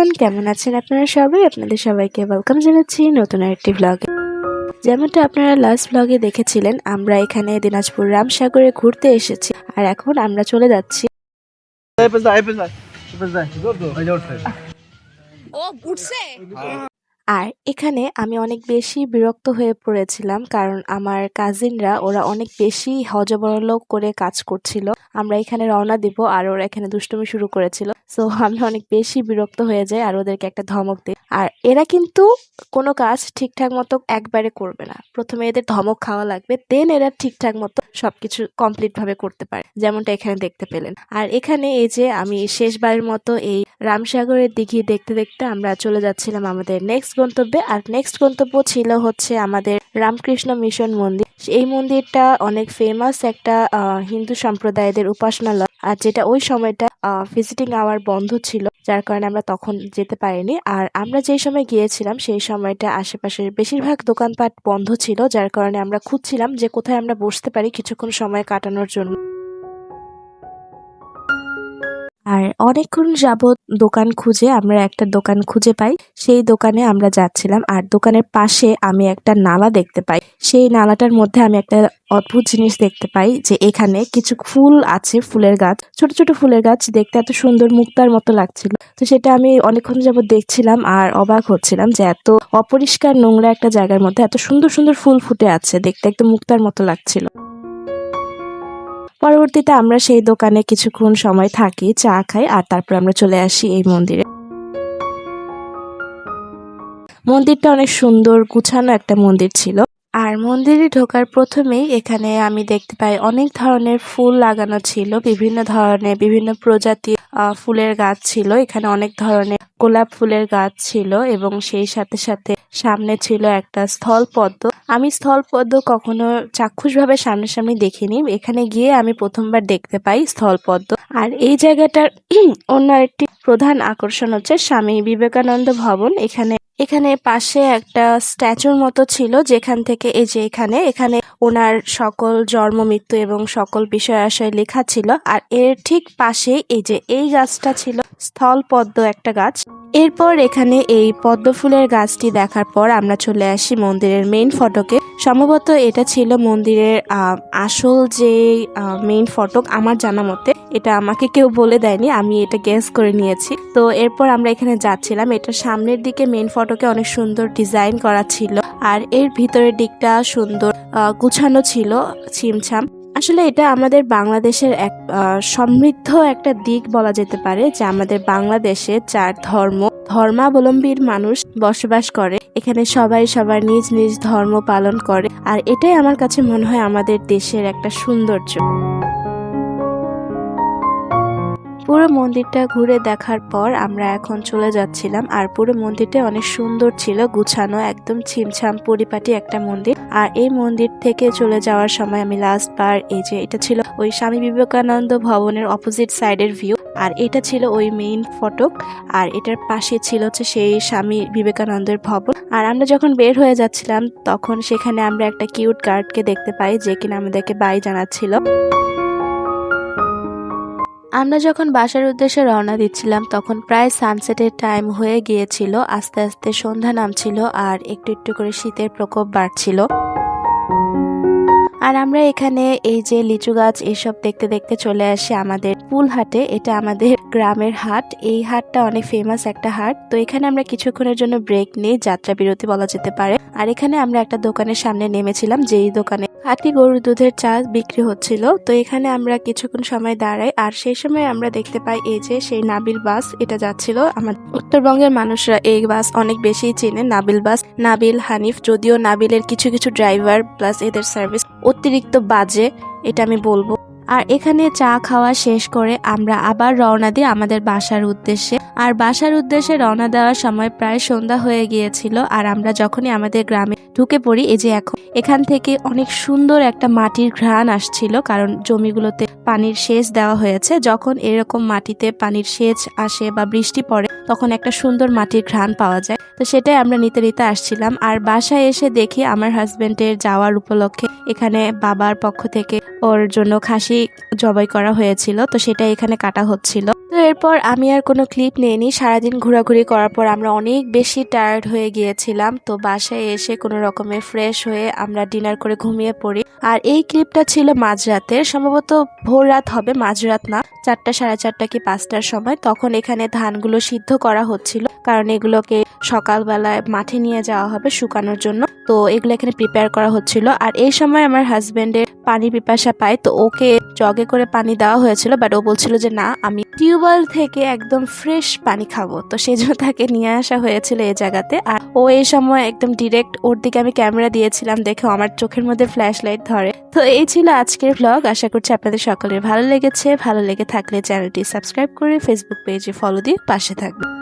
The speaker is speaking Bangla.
এভরিওয়ান, কেমন আছেন আপনারা সবাই? আপনাদের সবাইকে ওয়েলকাম জানাচ্ছি নতুন আরেকটি ব্লগে। যেমনটা আপনারা লাস্ট ব্লগে দেখেছিলেন, আমরা এখানে দিনাজপুর রামসাগরে ঘুরতে এসেছি আর এখন আমরা চলে যাচ্ছি। আর এখানে আমি অনেক বেশি বিরক্ত হয়ে পড়েছিলাম, কারণ আমার কাজিনরা ওরা অনেক বেশি হযবরল করে কাজ করছিল। আমরা এখানে রওনা দিব আর ওরা এখানে দুষ্টুমি শুরু করেছিল। সো আমি অনেক বেশি বিরক্ত হয়ে যাই আর ওদেরকে একটা ধমক দিই। আর এরা কিন্তু কোনো কাজ ঠিকঠাক মতো একবারে করবে না, প্রথমে এদের ধমক খাওয়া লাগবে, দেন এরা ঠিকঠাক মতো সবকিছু কমপ্লিট ভাবে করতে পারে, যেমনটা এখানে দেখতে পেলেন। আর এখানে এই যে আমি শেষবারের মতো এই রামসাগরের দিঘি দেখতে দেখতে আমরা চলে যাচ্ছিলাম আমাদের নেক্সট গন্তব্যে। আর নেক্সট গন্তব্য ছিল হচ্ছে আমাদের রামকৃষ্ণ মিশন মন্দির। এই মন্দিরটা অনেক ফেমাস একটা হিন্দু সম্প্রদায়দের উপাসনালয়, আর যেটা ওই সময়টা ভিজিটিং আওয়ার বন্ধ ছিল, যার কারণে আমরা তখন যেতে পারিনি। আর আমরা যেই সময় গিয়েছিলাম সেই সময়টা আশেপাশের বেশিরভাগ দোকানপাট বন্ধ ছিল, যার কারণে আমরা খুঁজছিলাম যে কোথায় আমরা বসতে পারি কিছুক্ষণ সময় কাটানোর জন্য। আর অনেকক্ষণ যাবৎ দোকান খুঁজে আমরা একটা দোকান খুঁজে পাই, সেই দোকানে আমরা যাচ্ছিলাম। আর দোকানের পাশে আমি একটা নালা দেখতে পাই, সেই নালাটার মধ্যে আমি একটা অদ্ভুত জিনিস দেখতে পাই যে এখানে কিছু ফুল আছে, ফুলের গাছ, ছোট ছোট ফুলের গাছ, দেখতে এত সুন্দর মুক্তার মতো লাগছিল। তো সেটা আমি অনেকক্ষণ যাবৎ দেখছিলাম আর অবাক হচ্ছিলাম যে এত অপরিষ্কার নোংরা একটা জায়গার মধ্যে এত সুন্দর সুন্দর ফুল ফুটে আছে, দেখতে একদম মুক্তার মতো লাগছিল। পরবর্তীতে আমরা সেই দোকানে কিছুক্ষণ সময় থাকি, চা খাই, আর তারপর আমরা চলে আসি এই মন্দিরে। মন্দিরটা অনেক সুন্দর গুছানো একটা মন্দির ছিল। আর মন্দিরে ঢোকার প্রথমেই এখানে আমি দেখতে পাই অনেক ধরনের ফুল লাগানো ছিল, বিভিন্ন ধরনের বিভিন্ন প্রজাতির ফুলের গাছ ছিল। এখানে অনেক ধরনের গোলাপ ফুলের গাছ ছিল এবং সেই সাথে সাথে সামনে ছিল একটা স্থলপদ্ম। আমি স্থলপদ্ম কখনো চাক্ষুষভাবে সামনাসামনি দেখিনি, এখানে গিয়ে আমি প্রথমবার দেখতে পাই স্থলপদ্ম। আর এই জায়গাটার অন্য একটি প্রধান আকর্ষণ হচ্ছে স্বামী বিবেকানন্দ ভবন। এখানে পাশে একটা স্ট্যাচুর মতো ছিল, যেখান থেকে এই যে এখানে ওনার সকল জন্ম মৃত্যু এবং সকল বিষয় আশয় লেখা ছিল। আর এর ঠিক পাশে এই যে এই গাছটা ছিল স্থলপদ্ম একটা গাছ। এরপর এখানে এই পদ্ম ফুলের গাছটি দেখার পর আমরা চলে আসি মন্দিরের মেইন ফটকে। সম্ভবত এটা ছিল মন্দিরের আসল যে মেইন ফটক, আমার জানা মতে এটা আমাকে কেউ বলে দেয়নি, আমি এটা গেস করে নিয়েছি। তো এরপর আমরা এখানে যাচ্ছিলাম, এটা সামনের দিকে মেইন ফটকে অনেক সুন্দর ডিজাইন করা ছিল আর এর ভিতরের দিকটা সুন্দর গুছানো ছিল, ছিমছাম। আসলে এটা আমাদের বাংলাদেশের এক সমৃদ্ধ একটা দিক বলা যেতে পারে, যে আমাদের বাংলাদেশে 4 ধর্মাবলম্বীর মানুষ বসবাস করে, এখানে সবাই সবার নিজ নিজ ধর্ম পালন করে। আর এটাই আমার কাছে মনে হয় আমাদের দেশের একটা সৌন্দর্য। পুরো মন্দিরটা ঘুরে দেখার পর আমরা এখন চলে যাচ্ছিলাম। আর পুরো মন্দিরটা অনেক সুন্দর ছিল, গুছানো, একদম ছিমছাম পরিপাটি একটা মন্দির। আর এই মন্দির থেকে চলে যাওয়ার সময় আমি লাস্ট বার এই যে এটা ছিল ওই স্বামী বিবেকানন্দ ভবনের অপোজিট সাইডের ভিউ, আর এটা ছিল ওই মেইন ফটক, আর এটার পাশে ছিল হচ্ছে সেই স্বামী বিবেকানন্দের ভবন। আর আমরা যখন বের হয়ে যাচ্ছিলাম তখন সেখানে আমরা একটা কিউট গার্ডকে দেখতে পাই, যে কিনা আমাদেরকে বাই জানাচ্ছিল। আমরা যখন বাসার উদ্দেশ্যে রওনা দিচ্ছিলাম তখন প্রায় সানসেটের টাইম হয়ে গিয়েছিল, আস্তে আস্তে সন্ধ্যা নামছিল আর একটু একটু করে শীতের প্রকোপ বাড়ছিল। আর আমরা এখানে এই যে লিচু গাছ এসব দেখতে দেখতে চলে আসি আমাদের পুলহাটে। এটা আমাদের গ্রামের হাট, এই হাটটা অনেক ফেমাস একটা হাট। তো এখানে আমরা কিছুক্ষণের জন্য ব্রেক নিই, যাত্রা বিরতি বলা যেতে পারে। আর এখানে আমরা একটা দোকানের সামনে নেমেছিলাম, যেই দোকানে খাঁটি গরুর দুধের চা বিক্রি হচ্ছিল। তো এখানে আমরা কিছুক্ষণ সময় দাঁড়াই, আর সেই সময় আমরা দেখতে পাই এই যে সেই নাবিল বাস এটা যাচ্ছিল। আমাদের উত্তরবঙ্গের মানুষরা এই বাস অনেক বেশি চেনে, নাবিল বাস, নাবিল হানিফ। যদিও নাবিলের কিছু কিছু ড্রাইভার প্লাস এদের সার্ভিস অতিরিক্ত বাজে, এটা আমি বলবো। আর এখানে চা খাওয়া শেষ করে আমরা আবার রওনা দিই আমাদের বাসার উদ্দেশ্যে। আর বাসার উদ্দেশ্যে রওনা দেওয়ার সময় প্রায় সন্ধ্যা হয়ে গিয়েছিল। আর আমরা যখনই আমাদের গ্রামে ঢুকে পড়ি, এই যে এখান থেকে অনেক সুন্দর একটা মাটির ঘ্রাণ আসছিল, কারণ জমিগুলোতে পানির সেচ দেওয়া হয়েছে। যখন এরকম মাটিতে পানির সেচ আসে বা বৃষ্টি পড়ে তখন একটা সুন্দর মাটির ঘ্রাণ পাওয়া যায়। তো সেটাই আমরা নিতে নিতে আসছিলাম। আর বাসায় এসে দেখি আমার হাজবেন্ডের যাওয়ার উপলক্ষে এখানে বাবার পক্ষ থেকে ওর জন্য খাসি জবাই করা হয়েছিল, তো সেটা এখানে কাটা হচ্ছিল। তো এরপর আমি আর কোনো ক্লিপ নেইনি। সারাদিন ঘোরাঘুরি করার পর আমরা অনেক বেশি টায়ার্ড হয়ে গিয়েছিলাম। তো বাসায় এসে কোনো রকমে ফ্রেশ হয়ে আমরা ডিনার করে ঘুমিয়ে পড়ি। আর এই ক্লিপটা ছিল মাঝরাতের, সম্ভবত ভোর রাত হবে, মাঝরাত না, 4টা, 4:30 কি 5টার সময়। তখন এখানে ধানগুলো সিদ্ধ করা হচ্ছিল, কারণ এগুলোকে সকালবেলায় মাঠে নিয়ে যাওয়া হবে শুকানোর জন্য। তো এগুলো এখানে প্রিপেয়ার করা হচ্ছিল। আর এই সময় আমার হাজবেন্ডের পানি পিপাসা পায়, তো ওকে জগে করে পানি দেওয়া হয়েছিল, বাট ও বলছিল যে না, আমি টিউবওয়েল থেকে একদম ফ্রেশ পানি খাবো। তো সেই জন্য তাকে নিয়ে আসা হয়েছিল এই জায়গাতে। আর ও এই সময় একদম ডিরেক্ট ওর দিকে আমি ক্যামেরা দিয়েছিলাম, দেখে আমার চোখের মধ্যে ফ্ল্যাশ লাইট ধরে। তো এই ছিল আজকের ভ্লগ। আশা করছি আপনাদের সকলের ভালো লেগেছে। ভালো লেগে থাকলে চ্যানেলটি সাবস্ক্রাইব করে ফেসবুক পেজে ফলো দিয়ে পাশে থাকবে।